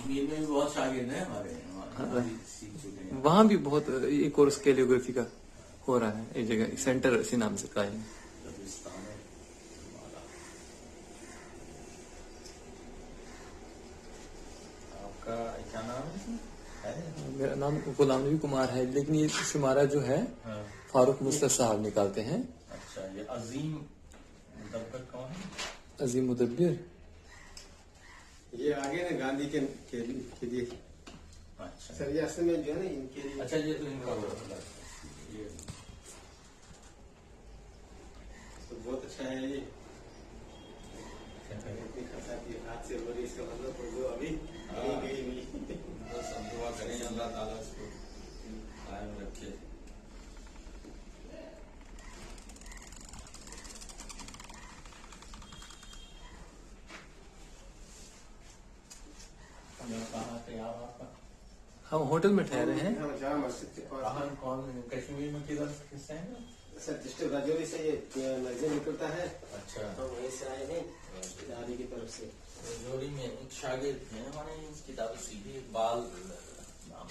کشمیر میں بھی بہت شاگرد ہیں ہمارے، سیکھ چکے ہیں. وہاں بھی بہت ایک کورس کیلیوگرافی کا ہو رہا ہے، ایک جگہ سینٹر اسی نام سے قائم ہے. آپ کا کیا نام ہے؟ میرا نام غلام نبی کمار ہے، لیکن یہ شمارہ جو ہے فاروق مصطفیٰ صاحب نکالتے ہیں. اچھا، یہ عظیم مدبر کون ہے؟ عظیم مدبر یہ آگے نا گاندھی کے لیے. اچھا سر یہ اصل میں جو ہے نا ان کے لیے. اچھا، یہ تو ان کا یہ تو بہت اچھا ہے. یہ اتنی خرچہ کی ہاتھ سے ہو رہی، اس کا مطلب جو ابھی گئی ہوئی. بس ہم دعا کریں اللہ تعالیٰ اس کو قائم رکھے. کہاں پہ آپ کا؟ ہم ہوٹل میں ٹھہرے ہیں. جامع مسجد کے پاس. کہاں کون کشمیر میں کدھر سے ہیں؟ سر ڈسٹرکٹ راجوری سے یہ مرضی نکلتا ہے. اچھا، ہم وہیں سے آئے ہیں ادارے کی طرف سے. راجوری میں ایک شاگرد ہیں ہمارے، اس کتاب سیدھی اقبال نام